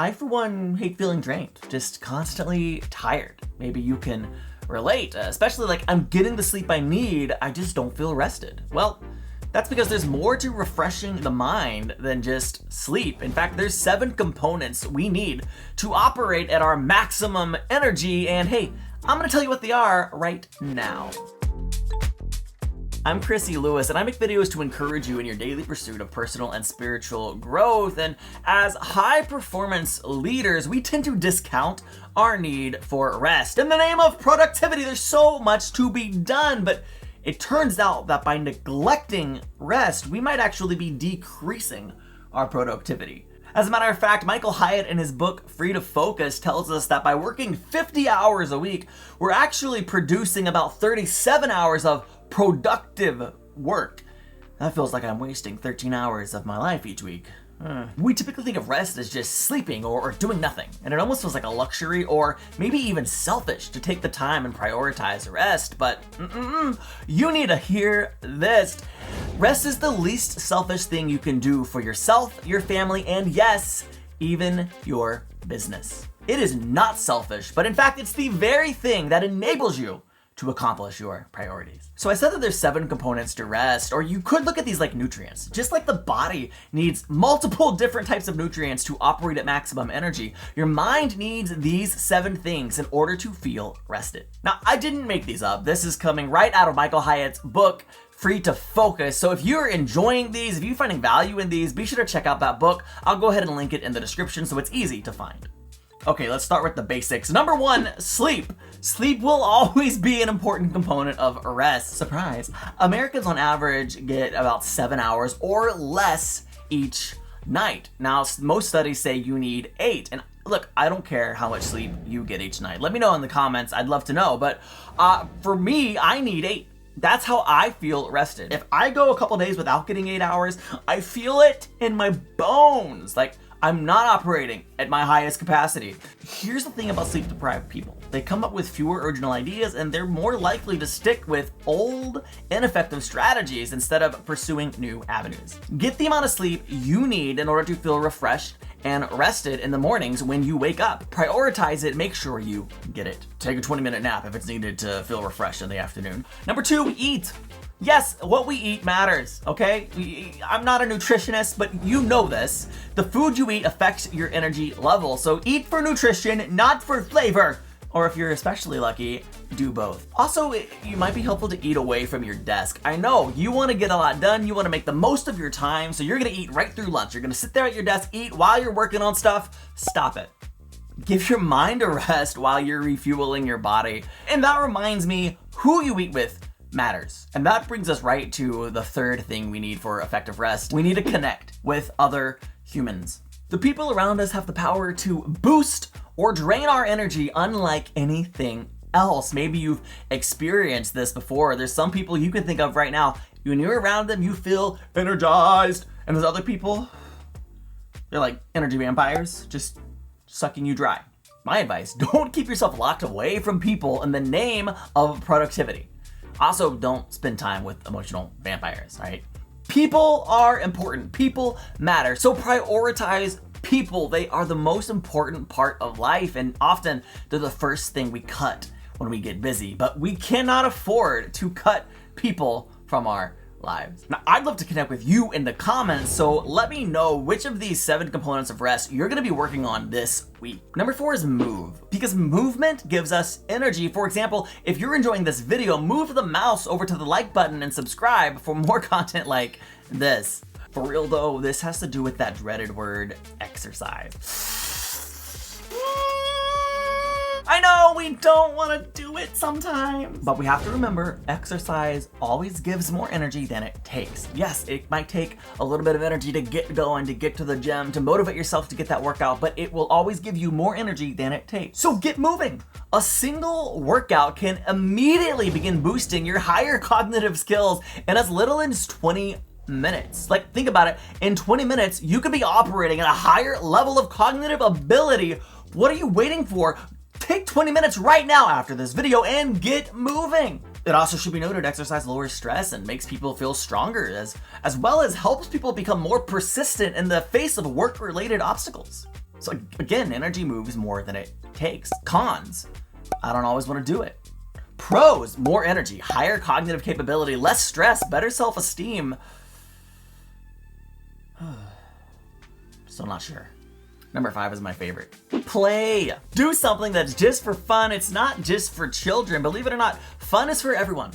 I, for one, hate feeling drained, just constantly tired. Maybe you can relate, especially like I'm getting the sleep I need, I just don't feel rested. Well, that's because there's more to refreshing the mind than just sleep. In fact, there's 7 components we need to operate at our maximum energy, and hey, I'm gonna tell you what they are right now. I'm Chris E. Lewis, and I make videos to encourage you in your daily pursuit of personal and spiritual growth. And as high performance leaders, we tend to discount our need for rest. In the name of productivity, there's so much to be done, but it turns out that by neglecting rest, we might actually be decreasing our productivity. As a matter of fact, Michael Hyatt in his book Free to Focus tells us that by working 50 hours a week, we're actually producing about 37 hours of productive work. That feels like I'm wasting 13 hours of my life each week. We typically think of rest as just sleeping or doing nothing, and it almost feels like a luxury or maybe even selfish to take the time and prioritize rest, but you need to hear this. Rest is the least selfish thing you can do for yourself, your family, and yes, even your business. It is not selfish, but in fact, it's the very thing that enables you to accomplish your priorities. So I said that there's 7 components to rest, or you could look at these like nutrients. Just like the body needs multiple different types of nutrients to operate at maximum energy, your mind needs these 7 things in order to feel rested. Now, I didn't make these up. This is coming right out of Michael Hyatt's book, Free to Focus. So if you're enjoying these, if you're finding value in these, be sure to check out that book. I'll go ahead and link it in the description so it's easy to find. Okay, let's start with the basics. Number 1, sleep. Sleep will always be an important component of rest. Surprise. Americans on average get about 7 hours or less each night. Now, most studies say you need 8. And look, I don't care how much sleep you get each night. Let me know in the comments. I'd love to know. But for me, I need 8. That's how I feel rested. If I go a couple days without getting 8 hours, I feel it in my bones. Like, I'm not operating at my highest capacity. Here's the thing about sleep-deprived people. They come up with fewer original ideas, and they're more likely to stick with old, ineffective strategies instead of pursuing new avenues. Get the amount of sleep you need in order to feel refreshed and rested in the mornings when you wake up. Prioritize it, make sure you get it. Take a 20-minute nap if it's needed to feel refreshed in the afternoon. Number 2, eat. Yes, what we eat matters, okay? I'm not a nutritionist, but you know this. The food you eat affects your energy level, so eat for nutrition, not for flavor. Or if you're especially lucky, do both. Also, you might be helpful to eat away from your desk. I know, you wanna get a lot done, you wanna make the most of your time, so you're gonna eat right through lunch. You're gonna sit there at your desk, eat while you're working on stuff. Stop it. Give your mind a rest while you're refueling your body. And that reminds me, who you eat with matters. And that brings us right to the 3rd thing we need for effective rest. We need to connect with other humans. The people around us have the power to boost or drain our energy unlike anything else. Maybe you've experienced this before. There's some people you can think of right now. When you're around them, you feel energized. And there's other people, they're like energy vampires, just sucking you dry. My advice, don't keep yourself locked away from people in the name of productivity. Also, don't spend time with emotional vampires, right? People are important. People matter. So prioritize people. They are the most important part of life, and often they're the first thing we cut when we get busy. But we cannot afford to cut people from our lives. Now, I'd love to connect with you in the comments, so let me know which of these 7 components of rest you're gonna be working on this week. Number 4 is move, because movement gives us energy. For example, if you're enjoying this video, move the mouse over to the like button and subscribe for more content like this. For real though, this has to do with that dreaded word, exercise. I know we don't want to do it sometimes, but we have to remember exercise always gives more energy than it takes. Yes, it might take a little bit of energy to get going, to get to the gym, to motivate yourself to get that workout, but it will always give you more energy than it takes. So get moving. A single workout can immediately begin boosting your higher cognitive skills in as little as 20 minutes. Like, think about it. In 20 minutes, you could be operating at a higher level of cognitive ability. What are you waiting for? Take 20 minutes right now after this video and get moving. It also should be noted, exercise lowers stress and makes people feel stronger, as well as helps people become more persistent in the face of work-related obstacles. So again, energy moves more than it takes. Cons, I don't always want to do it. Pros, more energy, higher cognitive capability, less stress, better self-esteem. Still not sure. Number 5 is my favorite. Play. Do something that's just for fun. It's not just for children. Believe it or not, fun is for everyone.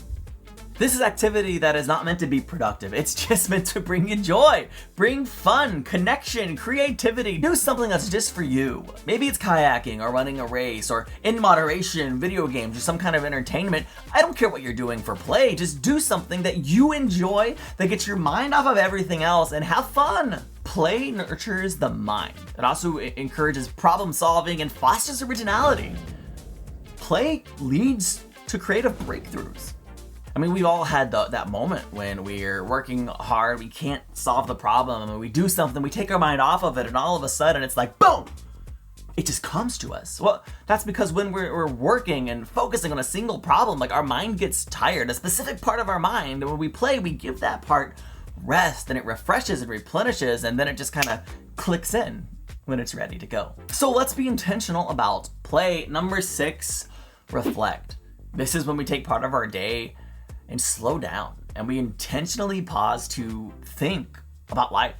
This is activity that is not meant to be productive. It's just meant to bring you joy, bring fun, connection, creativity. Do something that's just for you. Maybe it's kayaking or running a race or in moderation, video games or some kind of entertainment. I don't care what you're doing for play. Just do something that you enjoy, that gets your mind off of everything else, and have fun. Play nurtures the mind. It also encourages problem solving and fosters originality. Play leads to creative breakthroughs. I mean, we've all had that moment when we're working hard, we can't solve the problem, and we do something, we take our mind off of it, and all of a sudden it's like, boom! It just comes to us. Well, that's because when we're working and focusing on a single problem, like our mind gets tired, a specific part of our mind, and when we play, we give that part rest, and it refreshes and replenishes, and then it just kind of clicks in when it's ready to go. So let's be intentional about play. Number 6, reflect. This is when we take part of our day and slow down, and we intentionally pause to think about life.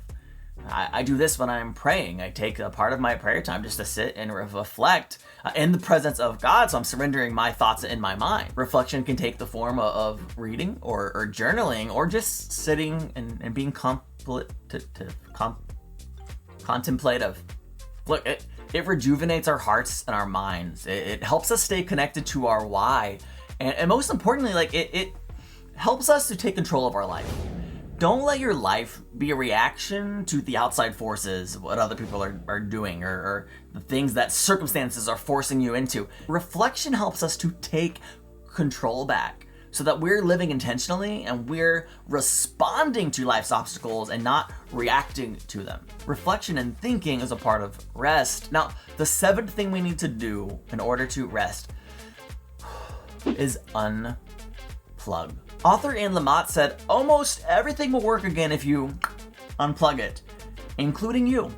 I do this when I'm praying. I take a part of my prayer time just to sit and reflect in the presence of God, so I'm surrendering my thoughts in my mind. Reflection can take the form of reading or journaling, or just sitting and being contemplative. Look, it rejuvenates our hearts and our minds. It helps us stay connected to our why, and most importantly, like it helps us to take control of our life. Don't let your life be a reaction to the outside forces, what other people are doing, or the things that circumstances are forcing you into. Reflection helps us to take control back so that we're living intentionally and we're responding to life's obstacles and not reacting to them. Reflection and thinking is a part of rest. Now, the 7th thing we need to do in order to rest is unplug. Author Anne Lamott said, almost everything will work again if you unplug it, including you.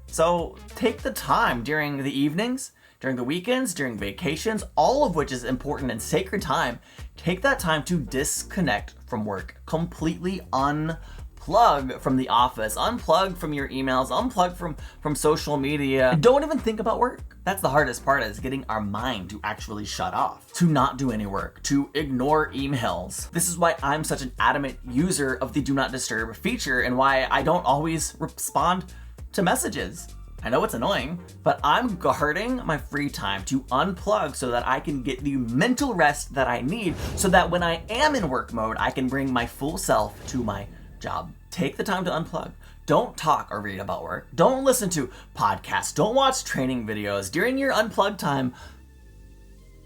So take the time during the evenings, during the weekends, during vacations, all of which is important and sacred time. Take that time to disconnect from work, completely unplug from the office, unplug from your emails, unplug from social media. And don't even think about work. That's the hardest part, is getting our mind to actually shut off, to not do any work, to ignore emails. This is why I'm such an adamant user of the Do Not Disturb feature, and why I don't always respond to messages. I know it's annoying, but I'm guarding my free time to unplug so that I can get the mental rest that I need, so that when I am in work mode, I can bring my full self to my job. Take the time to unplug. Don't talk or read about work. Don't listen to podcasts. Don't watch training videos. During your unplugged time,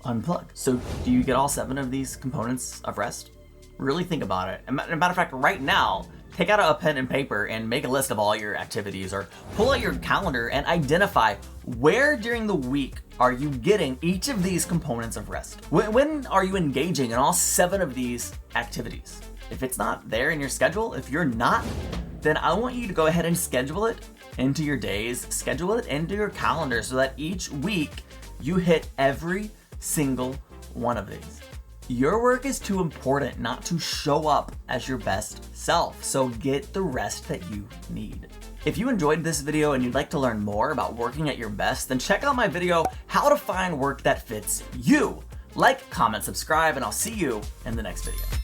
unplug. So do you get all 7 of these components of rest? Really think about it. As a matter of fact, right now, take out a pen and paper and make a list of all your activities, or pull out your calendar and identify where during the week are you getting each of these components of rest. When are you engaging in all 7 of these activities? If it's not there in your schedule, if you're not, then I want you to go ahead and schedule it into your days, schedule it into your calendar, so that each week you hit every single one of these. Your work is too important not to show up as your best self, so get the rest that you need. If you enjoyed this video and you'd like to learn more about working at your best, then check out my video, How to Find Work That Fits You. Like, comment, subscribe, and I'll see you in the next video.